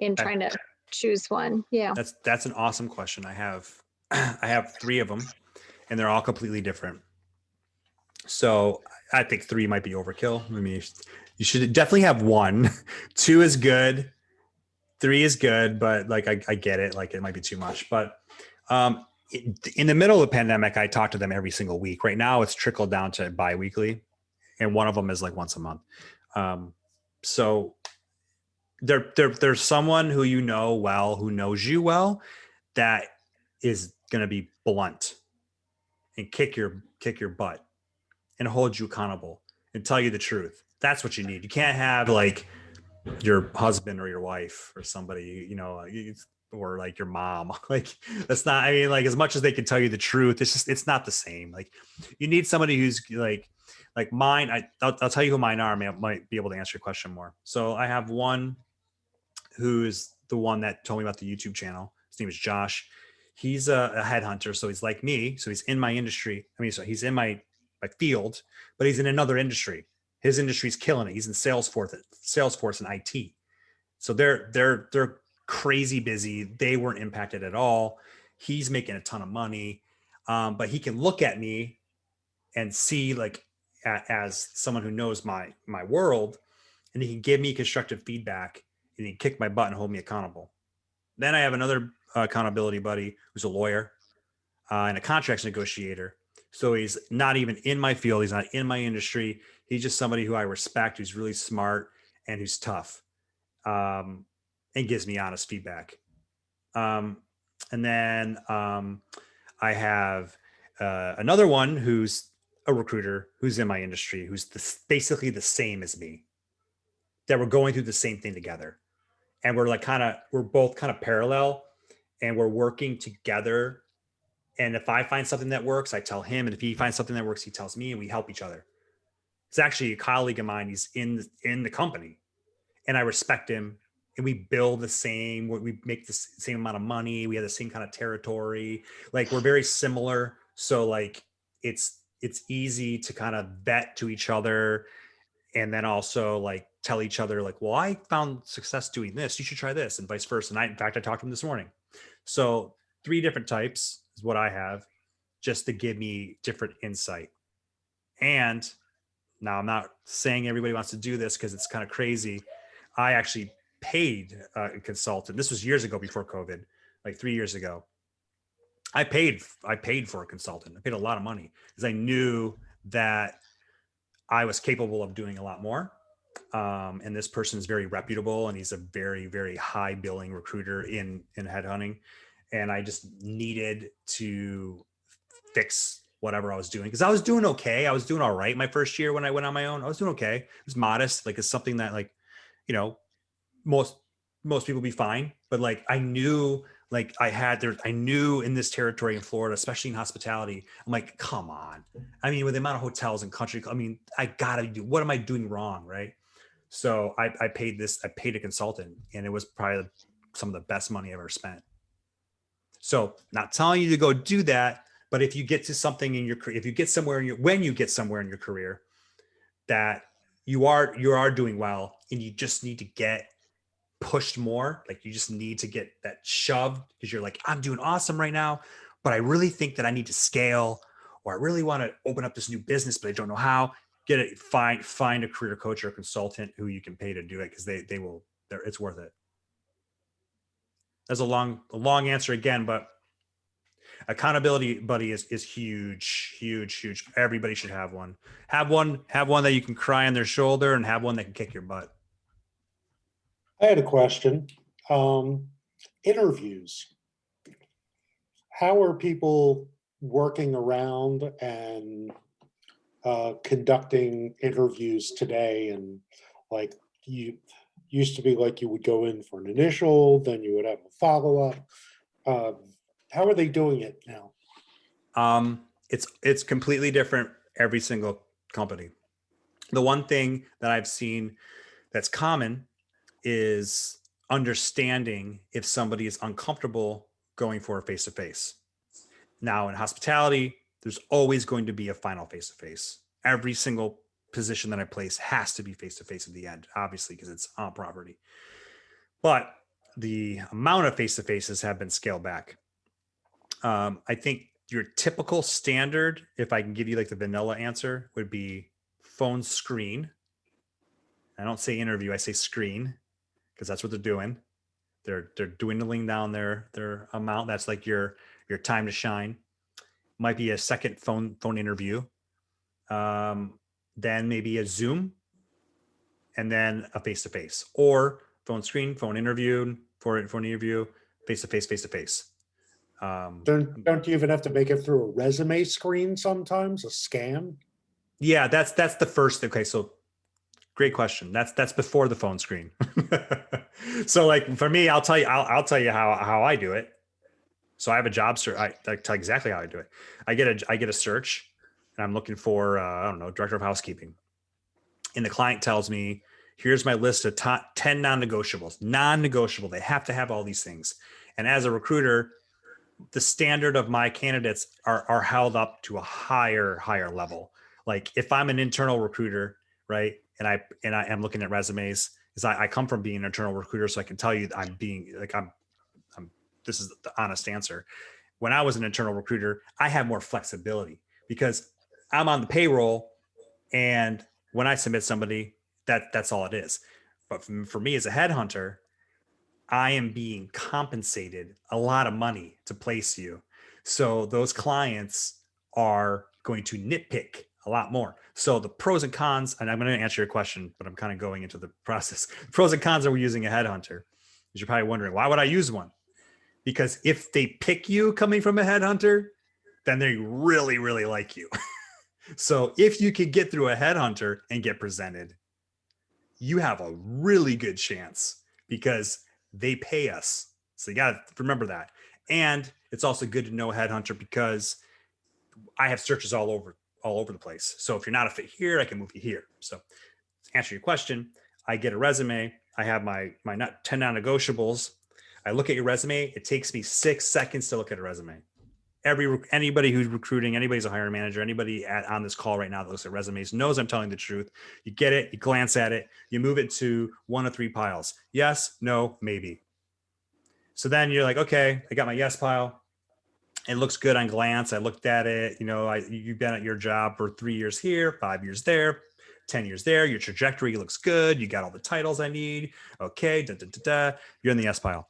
D: in trying to choose one? Yeah.
A: That's an awesome question. I have 3 of them, and they're all completely different. So I think 3 might be overkill. I mean, you should definitely have 1. 2 is good. 3 is good, but like I get it. Like it might be too much. But in the middle of the pandemic, I talk to them every single week. Right now, it's trickled down to bi-weekly, and one of them is like once a month. So there's someone who you know well, who knows you well, that is going to be blunt and kick your butt and hold you accountable and tell you the truth. That's what you need. You can't have like your husband or your wife or somebody, or like your mom. Like that's not, I mean, like as much as they can tell you the truth, it's not the same. Like you need somebody who's like mine. I'll tell you who mine are. I might be able to answer your question more. So I have one who's the one that told me about the YouTube channel. His name is Josh. He's a headhunter. So he's like me. So he's in my industry. So he's in my field, but he's in another industry. His industry's killing it. He's in Salesforce and IT. So they're crazy busy. They weren't impacted at all. He's making a ton of money. But he can look at me and see like as someone who knows my world, and he can give me constructive feedback, and he can kick my butt and hold me accountable. Then I have another accountability buddy who's a lawyer and a contracts negotiator. So he's not even in my field. He's not in my industry. He's just somebody who I respect, who's really smart and who's tough, and gives me honest feedback. And then I have another one who's a recruiter who's in my industry, who's basically the same as me, that we're going through the same thing together. And we're like we're both kind of parallel, and we're working together. And if I find something that works, I tell him. And if he finds something that works, he tells me, and we help each other. It's actually a colleague of mine. He's in the company, and I respect him. And we build the same, we make the same amount of money. We have the same kind of territory. Like, we're very similar. So like, it's easy to kind of vet to each other. And then also like tell each other like, well, I found success doing this. You should try this, and vice versa. And in fact, I talked to him this morning. So 3 different types is what I have, just to give me different insight. And now, I'm not saying everybody wants to do this because it's kind of crazy. I actually paid a consultant. This was years ago, before COVID, like 3 years ago. I paid for a consultant. I paid a lot of money because I knew that I was capable of doing a lot more. And this person is very reputable, and he's a very, very high billing recruiter in headhunting. And I just needed to fix whatever I was doing, because I was doing okay. I was doing all right my first year when I went on my own. I was doing okay. It was modest. Like, it's something that, like, you know, most people be fine. But like, I knew, like, I knew in this territory in Florida, especially in hospitality, I'm like, come on. I mean, with the amount of hotels and country, I mean, I gotta do, what am I doing wrong? Right. So I paid a consultant, and it was probably some of the best money I ever spent. So, not telling you to go do that, but if you get to something in your career, if you get somewhere when you get somewhere in your career that you are doing well, and you just need to get pushed more, like, you just need to get that shoved, because you're like, I'm doing awesome right now, but I really think that I need to scale, or I really want to open up this new business, but I don't know how. Find a career coach or a consultant who you can pay to do it, because it's worth it. That's a long answer again, but accountability buddy is huge, huge, huge. Everybody should have one. Have one that you can cry on their shoulder, and have one that can kick your butt.
G: I had a question. Interviews. How are people working around and conducting interviews today? And like, you used to be like, you would go in for an initial, then you would have a follow-up. How are they doing it now?
A: It's completely different every single company. The one thing that I've seen that's common is understanding if somebody is uncomfortable going for a face-to-face. Now, in hospitality, there's always going to be a final face-to-face. Every single position that I place has to be face-to-face at the end, obviously, because it's on property. But the amount of face-to-faces have been scaled back. I think your typical standard, if I can give you like the vanilla answer, would be phone screen. I don't say interview, I say screen, because that's what they're doing. They're dwindling down their amount. That's like your time to shine. Might be a second phone interview, then maybe a Zoom, and then a face-to-face, or phone screen, phone interview, phone interview, face-to-face.
G: Don't you even have to make it through a resume screen sometimes, a scan?
A: Yeah, that's the first. Okay, so great question. That's before the phone screen. So like, for me, I'll tell you how I do it. So I have a job search. I tell you exactly how I do it. I get a search, and I'm looking for I don't know, director of housekeeping, and the client tells me, here's my list of 10 non-negotiables. Non-negotiable. They have to have all these things. And as a recruiter, the standard of my candidates are held up to a higher level. Like, if I'm an internal recruiter, right, and I am looking at resumes, because I come from being an internal recruiter, so I can tell you that I'm this is the honest answer. When I was an internal recruiter, I have more flexibility because I'm on the payroll, and when I submit somebody, that's all it is. But for me as a headhunter, I am being compensated a lot of money to place you. So those clients are going to nitpick a lot more. So the pros and cons, and I'm going to answer your question, but I'm kind of going into the process. Pros and cons are using a headhunter. You're probably wondering, why would I use one? Because if they pick you coming from a headhunter, then they really, really like you. So if you could get through a headhunter and get presented, you have a really good chance because they pay us. So you got to remember that. And it's also good to know a headhunter because I have searches all over the place. So if you're not a fit here, I can move you here. So to answer your question, I get a resume. I have my 10 non-negotiables. I look at your resume. It takes me 6 seconds to look at a resume. Anybody who's recruiting, anybody's a hiring manager, anybody on this call right now that looks at resumes knows I'm telling the truth. You get it, you glance at it, you move it to 1 of 3 piles. Yes, no, maybe. So then you're like, okay, I got my yes pile. It looks good on glance. I looked at it. You know, you've been at your job for 3 years here, 5 years there, 10 years there. Your trajectory looks good. You got all the titles I need. Okay, you're in the yes pile.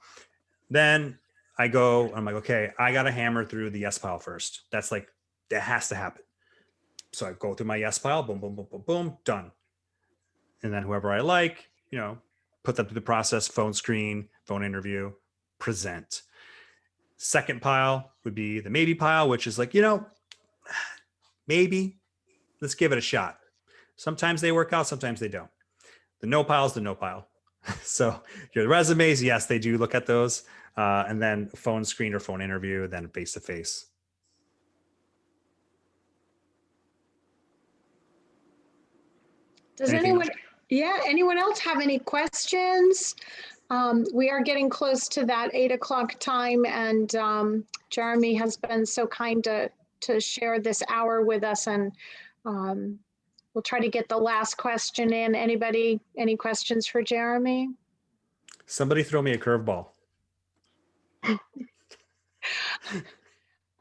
A: Then I'm like, okay, I got to hammer through the yes pile first. That's like, that has to happen. So I go through my yes pile, boom, boom, boom, boom, boom, done. And then whoever I like, you know, put them through the process, phone screen, phone interview, present. Second pile would be the maybe pile, which is like, you know, maybe let's give it a shot. Sometimes they work out, sometimes they don't. The no pile is the no pile. So your resumes, yes, they do look at those. And then phone screen or phone interview, then face to face.
D: Does anyone else have any questions? We are getting close to that 8 o'clock time, and Jeremy has been so kind to share this hour with us, and we'll try to get the last question in. Anybody, any questions for Jeremy?
A: Somebody throw me a curveball.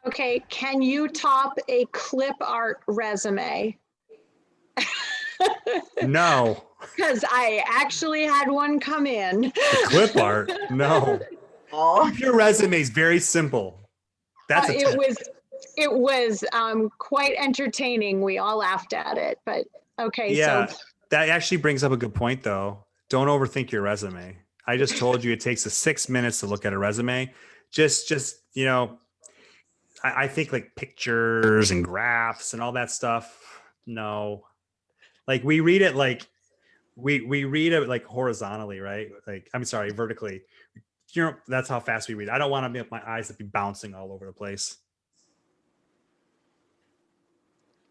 D: Okay, can you top a clip art resume?
A: No.
D: Because I actually had one come in.
A: The clip art? No.
B: Oh,
A: Your resume is very simple. That's
D: it was quite entertaining. We all laughed at it, but okay.
A: Yeah,
D: So
A: that actually brings up a good point though. Don't overthink your resume. I just told you it takes us 6 minutes to look at a resume. Just, you know, I think like pictures and graphs and all that stuff. No, like we read it like we read it like horizontally, right? Like, I'm sorry, vertically. You know, that's how fast we read. I don't want to make my eyes to be bouncing all over the place.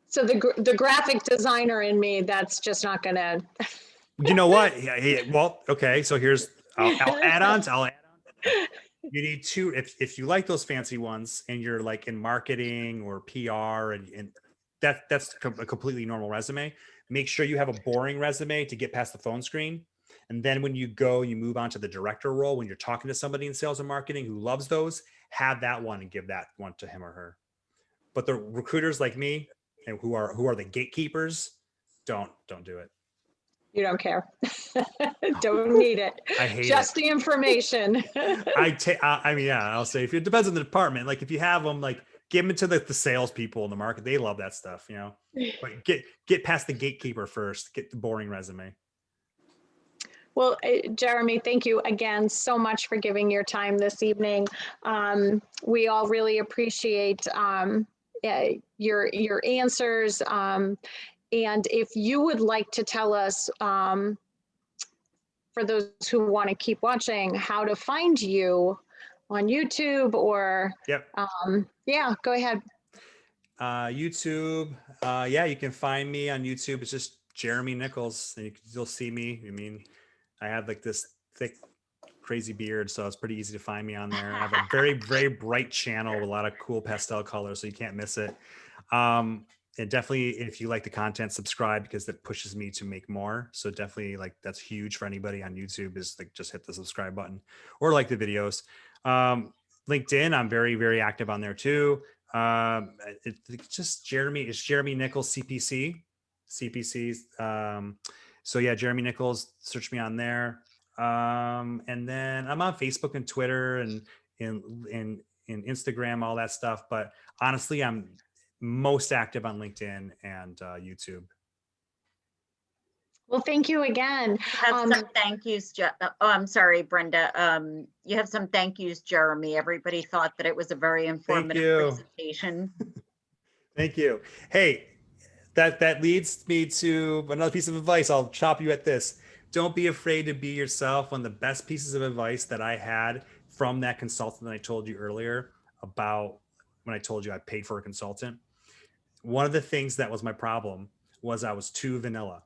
D: so the graphic designer in me, that's just not gonna.
A: You know what? Well, okay. So I'll add on. You need two. If you like those fancy ones and you're like in marketing or PR and that's a completely normal resume. Make sure you have a boring resume to get past the phone screen. And then when you move on to the director role, when you're talking to somebody in sales and marketing who loves those, have that one and give that one to him or her. But the recruiters like me and who are the gatekeepers, don't do it.
D: You don't care. Don't need it.
A: I hate
D: just
A: it.
D: the information.
A: I mean, yeah, I'll say if it depends on the department. Like if you have them, like give them to the salespeople in the market. They love that stuff, you know. But get past the gatekeeper first. Get the boring resume.
D: Well, Jeremy, thank you again so much for giving your time this evening. We all really appreciate your answers. And if you would like to tell us, for those who want to keep watching, how to find you on YouTube or,
A: Yep.
D: Yeah, go ahead.
A: YouTube. Yeah, you can find me on YouTube. It's just Jeremy Nichols, and you'll see me. I mean, I have like this thick, crazy beard, so it's pretty easy to find me on there. I have a very, very bright channel with a lot of cool pastel colors, so you can't miss it. And definitely, if you like the content, subscribe because that pushes me to make more. So definitely, like that's huge for anybody on YouTube. Is like just hit the subscribe button or like the videos. LinkedIn, I'm very, very active on there too. It's just Jeremy. It's Jeremy Nichols CPC. CPCs. So yeah, Jeremy Nichols. Search me on there. And then I'm on Facebook and Twitter and in Instagram, all that stuff. But honestly, I'm most active on LinkedIn and YouTube.
D: Well, thank you again.
B: You have some thank yous. Oh, I'm sorry, Brenda. You have some thank yous, Jeremy. Everybody thought that it was a very informative
A: you.
B: presentation.
A: Thank you. Hey, that leads me to another piece of advice. I'll chop you at this. Don't be afraid to be yourself. One of the best pieces of advice that I had from that consultant that I told you earlier about when I told you I paid for a consultant. One of the things that was my problem was I was too vanilla.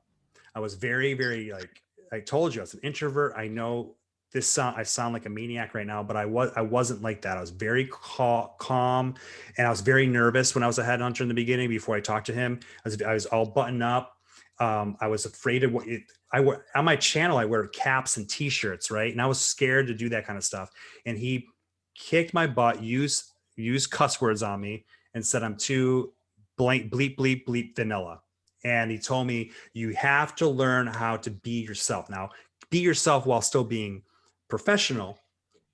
A: I was very, very like I told you, I was an introvert. I know I sound like a maniac right now, but I wasn't like that. I was very calm, and I was very nervous when I was a headhunter in the beginning. Before I talked to him, I was all buttoned up. I was afraid of what I wear on my channel. I wear caps and t-shirts, right? And I was scared to do that kind of stuff. And he kicked my butt, used cuss words on me, and said I'm too bleep bleep vanilla. And he told me, you have to learn how to be yourself. Now, be yourself while still being professional,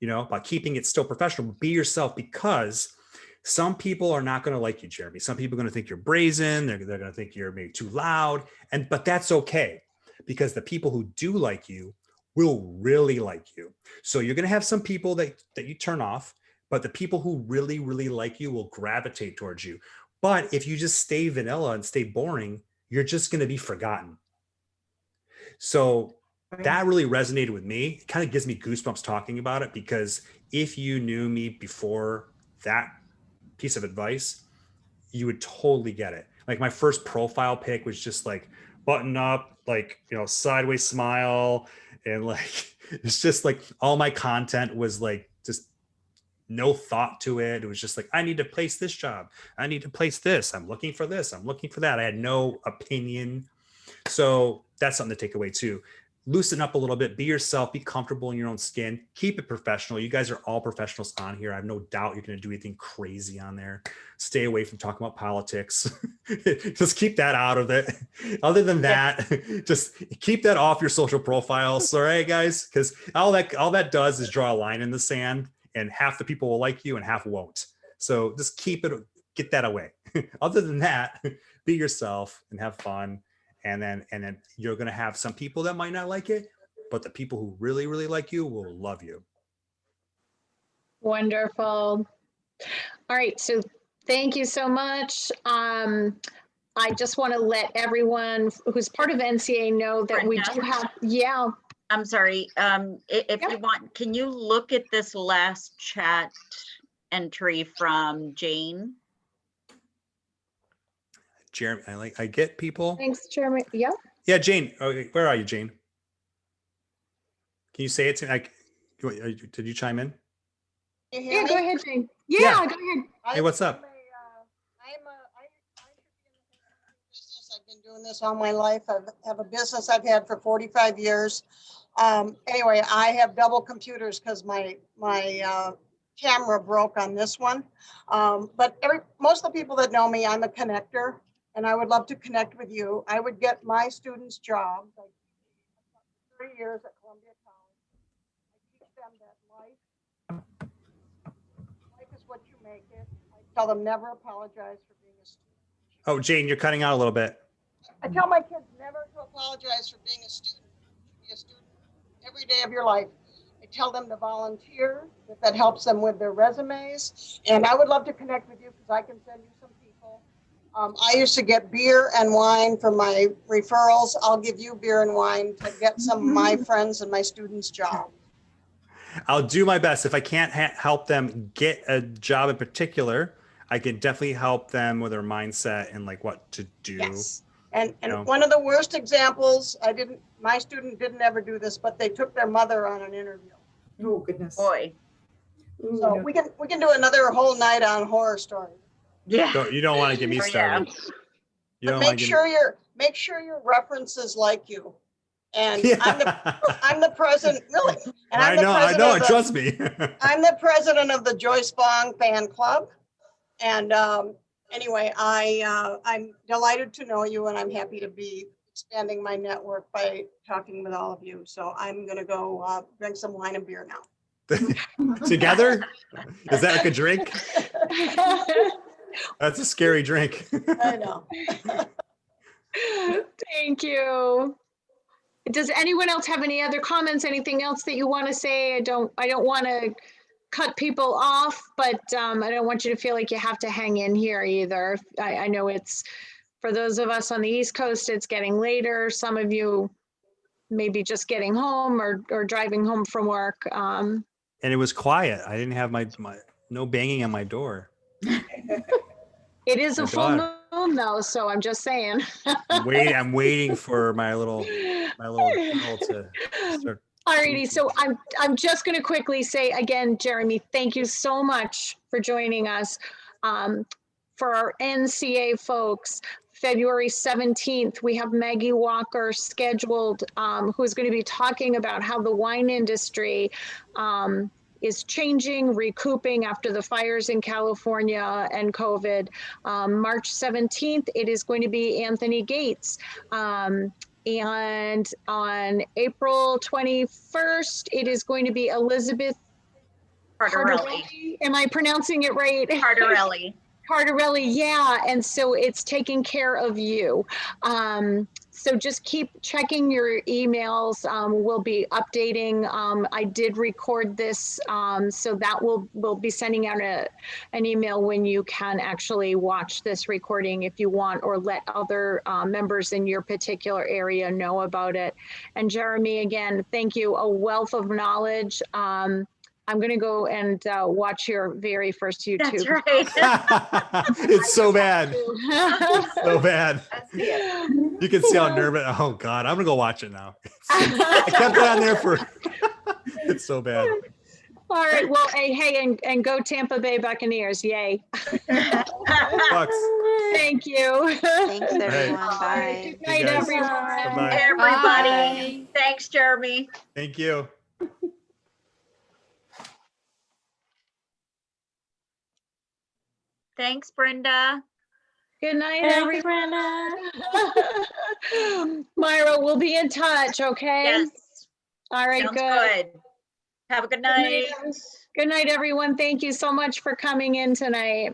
A: by keeping it still professional. Be yourself, because some people are not going to like you, Jeremy. Some people are going to think you're brazen. They're going to think you're maybe too loud. But that's okay, because the people who do like you will really like you. So you're going to have some people that you turn off, but the people who really, really like you will gravitate towards you. But if you just stay vanilla and stay boring, you're just going to be forgotten. So that really resonated with me. It kind of gives me goosebumps talking about it, because if you knew me before that piece of advice, you would totally get it. Like my first profile pic was just like button up, like, sideways smile. And like, it's just like all my content was like, just no thought to it. It was just like, I need to place this job. I need to place this. I'm looking for this. I'm looking for that. I had no opinion. So that's something to take away too. Loosen up a little bit, be yourself, be comfortable in your own skin, keep it professional. You guys are all professionals on here. I have no doubt you're going to do anything crazy on there. Stay away from talking about politics. Just keep that out of it. Other than that, just keep that off your social profiles. All right, guys? Because all that does is draw a line in the sand, and half the people will like you and half won't. So just get that away. Other than that, be yourself and have fun. And then you're going to have some people that might not like it, but the people who really, really like you will love you.
D: Wonderful. All right. So thank you so much. I just want to let everyone who's part of NCA know that we do have,
B: I'm sorry. If you want, can you look at this last chat entry from Jane?
A: Jeremy, I get people.
D: Thanks, Jeremy. Yeah.
A: Yeah, Jane. Where are you, Jane? Can you say it to me? Did you chime in?
D: Yeah, go ahead, Jane. Yeah, go ahead.
A: Hey, what's up?
H: I've been doing this all my life. I have a business I've had for 45 years. Anyway, I have double computers because my camera broke on this one. But most of the people that know me, I'm a connector, and I would love to connect with you. I would get my students jobs. Like 3 years at Columbia College. I teach them that life is what you make it. I tell them never apologize for being a student.
A: Oh, Jane, you're cutting out a little bit.
H: I tell my kids never to apologize for being a student. Be a student every day of your life. I tell them to volunteer, if that helps them with their resumes. And I would love to connect with you because I can send you some people. I used to get beer and wine from my referrals. I'll give you beer and wine to get some of my friends and my students jobs.
A: I'll do my best. If I can't help them get a job in particular, I can definitely help them with their mindset and like what to do.
H: Yes. And one of the worst examples, my student didn't ever do this, but they took their mother on an interview.
I: Oh, goodness.
B: Boy.
H: So we can do another whole night on horror stories.
B: Yeah.
A: You don't want to get me started.
H: But make sure your references like you. And I'm the president, really. And
A: I know. Trust me.
H: I'm the president of the Joyce Bong fan club. And anyway, I'm delighted to know you, and I'm happy to be expanding my network by talking with all of you. So I'm gonna go drink some wine and beer now.
A: Together? Is that like a drink? That's a scary drink.
H: I know.
D: Thank you. Does anyone else have any other comments? Anything else that you want to say? I don't want to cut people off, but I don't want you to feel like you have to hang in here either. I know it's, for those of us on the East Coast, it's getting later. Some of you maybe just getting home or driving home from work.
A: And it was quiet. I didn't have my no banging on my door.
D: It is
A: My
D: a full
A: daughter.
D: moon though, so I'm just saying.
A: I'm waiting for my little girl to start.
D: Alrighty, so I'm just going to quickly say again, Jeremy, thank you so much for joining us. For our NCA folks, February 17th, we have Maggie Walker scheduled, who's going to be talking about how the wine industry is changing, recouping after the fires in California and COVID. March 17th, it is going to be Anthony Gates. And on April 21st, it is going to be Elizabeth
B: Cardarelli.
D: Am I pronouncing it right?
B: Cardarelli.
D: Cardarelli, yeah. And so it's taking care of you. So just keep checking your emails. We'll be updating. I did record this, so that we'll be sending out an email when you can actually watch this recording if you want, or let other members in your particular area know about it. And Jeremy, again, thank you. A wealth of knowledge. I'm going to go and watch your very first YouTube.
B: That's right.
A: It's so bad. So bad. You can see how nervous. Oh God, I'm gonna go watch it now. I kept it on there for. It's so bad.
D: All right. Well, hey, and go Tampa Bay Buccaneers. Yay.
A: Bucks.
D: Thank you.
C: Thanks, everyone. Bye.
D: Good night,
A: guys.
D: everyone.
A: Bye-bye.
B: Everybody. Thanks, Jeremy.
A: Thank you.
B: Thanks, Brenda.
D: Good night,
C: Thanks,
D: everyone. Myra, we'll be in touch, okay?
B: Yes.
D: All right,
B: Sounds
D: good.
B: good. Have a good
D: night.
B: night.
D: Good night, everyone. Thank you so much for coming in tonight.